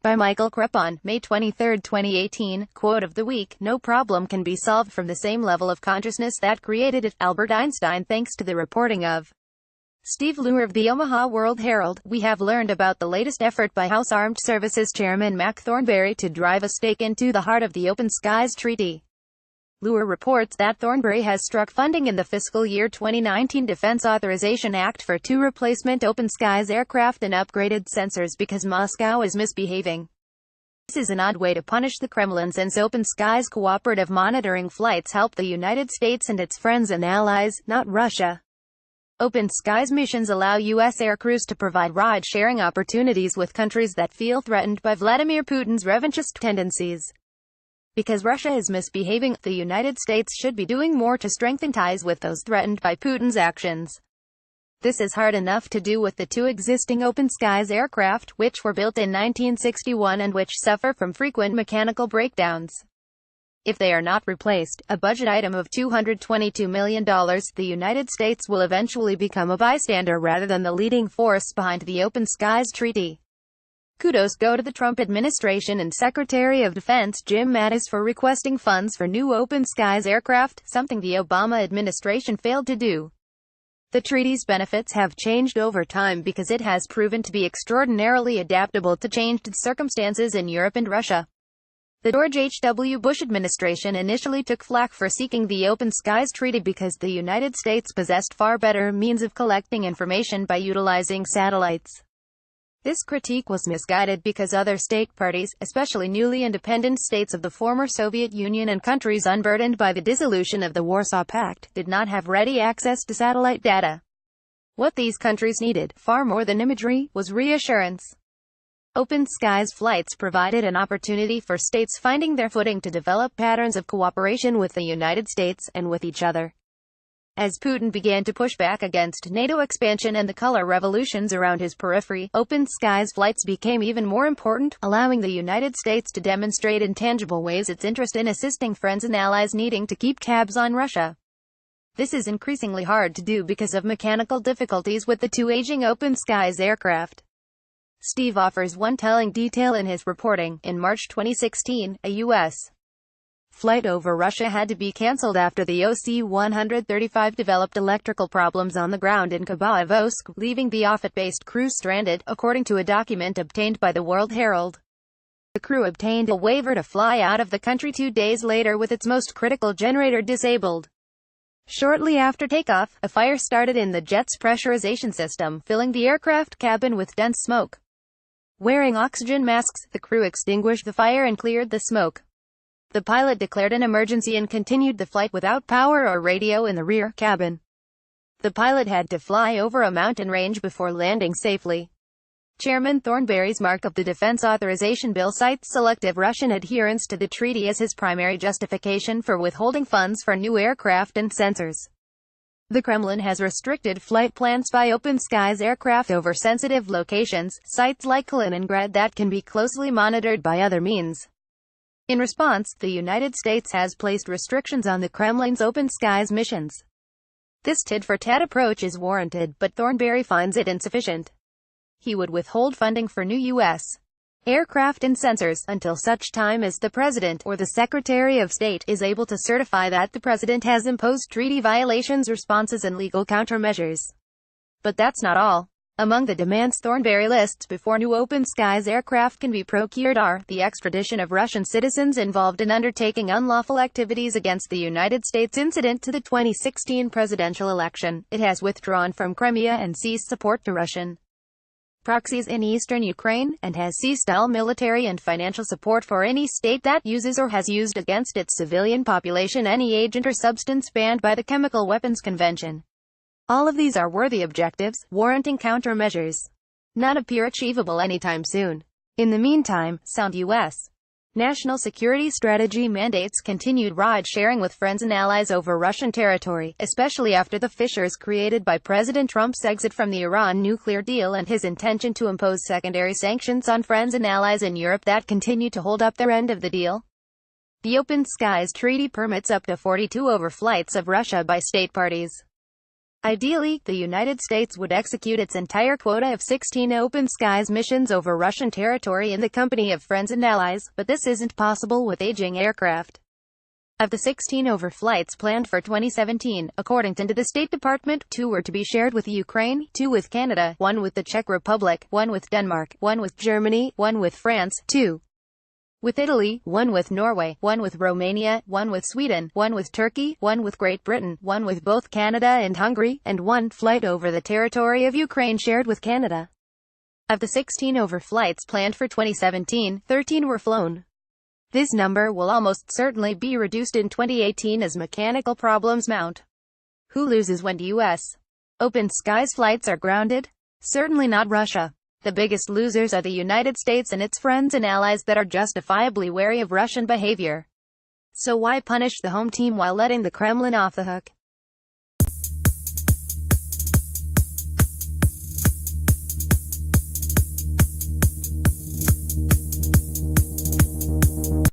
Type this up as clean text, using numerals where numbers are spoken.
By Michael Crippling, May 23, 2018. Quote of the week: "No problem can be solved from the same level of consciousness that created it." Albert Einstein. Thanks to the reporting of Steve Luer of the Omaha World Herald, we have learned about the latest effort by House Armed Services Chairman Mac Thornberry to drive a stake into the heart of the Open Skies Treaty. Luer reports that Thornberry has struck funding in the fiscal year 2019 Defense Authorization Act for 2 replacement Open Skies aircraft and upgraded sensors because Moscow is misbehaving. This is an odd way to punish the Kremlin, since Open Skies cooperative monitoring flights help the United States and its friends and allies, not Russia. Open Skies missions allow U.S. aircrews to provide ride-sharing opportunities with countries that feel threatened by Vladimir Putin's revanchist tendencies. Because Russia is misbehaving, the United States should be doing more to strengthen ties with those threatened by Putin's actions. This is hard enough to do with the 2 existing Open Skies aircraft, which were built in 1961 and which suffer from frequent mechanical breakdowns. If they are not replaced, a budget item of $222 million, the United States will eventually become a bystander rather than the leading force behind the Open Skies Treaty. Kudos go to the Trump administration and Secretary of Defense Jim Mattis for requesting funds for new Open Skies aircraft, something the Obama administration failed to do. The treaty's benefits have changed over time because it has proven to be extraordinarily adaptable to changed circumstances in Europe and Russia. The George H.W. Bush administration initially took flack for seeking the Open Skies Treaty because the United States possessed far better means of collecting information by utilizing satellites. This critique was misguided because other state parties, especially newly independent states of the former Soviet Union and countries unburdened by the dissolution of the Warsaw Pact, did not have ready access to satellite data. What these countries needed, far more than imagery, was reassurance. Open Skies flights provided an opportunity for states finding their footing to develop patterns of cooperation with the United States, and with each other. As Putin began to push back against NATO expansion and the color revolutions around his periphery, Open Skies flights became even more important, allowing the United States to demonstrate in tangible ways its interest in assisting friends and allies needing to keep tabs on Russia. This is increasingly hard to do because of mechanical difficulties with the 2 aging Open Skies aircraft. Steve offers one telling detail in his reporting. In March 2016, a U.S. flight over Russia had to be cancelled after the OC-135 developed electrical problems on the ground in Khabarovsk, leaving the Offutt-based crew stranded, according to a document obtained by the World Herald. The crew obtained a waiver to fly out of the country 2 days later with its most critical generator disabled. Shortly after takeoff, a fire started in the jet's pressurization system, filling the aircraft cabin with dense smoke. Wearing oxygen masks, the crew extinguished the fire and cleared the smoke. The pilot declared an emergency and continued the flight without power or radio in the rear cabin. The pilot had to fly over a mountain range before landing safely. Chairman Thornberry's mark of the Defense Authorization Bill cites selective Russian adherence to the treaty as his primary justification for withholding funds for new aircraft and sensors. The Kremlin has restricted flight plans by Open Skies aircraft over sensitive locations, sites like Kaliningrad, that can be closely monitored by other means. In response, the United States has placed restrictions on the Kremlin's Open Skies missions. This tit-for-tat approach is warranted, but Thornberry finds it insufficient. He would withhold funding for new U.S. aircraft and sensors, until such time as the President, or the Secretary of State, is able to certify that the President has imposed treaty violations, responses and legal countermeasures. But that's not all. Among the demands Thornberry lists before new Open Skies aircraft can be procured are the extradition of Russian citizens involved in undertaking unlawful activities against the United States incident to the 2016 presidential election. It has withdrawn from Crimea and ceased support to Russian proxies in eastern Ukraine, and has ceased all military and financial support for any state that uses or has used against its civilian population any agent or substance banned by the Chemical Weapons Convention. All of these are worthy objectives, warranting countermeasures. None appear achievable anytime soon. In the meantime, sound U.S. national security strategy mandates continued ride-sharing with friends and allies over Russian territory, especially after the fissures created by President Trump's exit from the Iran nuclear deal and his intention to impose secondary sanctions on friends and allies in Europe that continue to hold up their end of the deal. The Open Skies Treaty permits up to 42 overflights of Russia by state parties. Ideally, the United States would execute its entire quota of 16 open skies missions over Russian territory in the company of friends and allies, but this isn't possible with aging aircraft. Of the 16 overflights planned for 2017, according to the State Department, 2 were to be shared with Ukraine, 2 with Canada, 1 with the Czech Republic, 1 with Denmark, 1 with Germany, 1 with France, 2 with Italy, 1 with Norway, 1 with Romania, 1 with Sweden, 1 with Turkey, 1 with Great Britain, 1 with both Canada and Hungary, and 1 flight over the territory of Ukraine shared with Canada. Of the 16 overflights planned for 2017, 13 were flown. This number will almost certainly be reduced in 2018 as mechanical problems mount. Who loses when U.S. open skies flights are grounded? Certainly not Russia. The biggest losers are the United States and its friends and allies that are justifiably wary of Russian behavior. So why punish the home team while letting the Kremlin off the hook?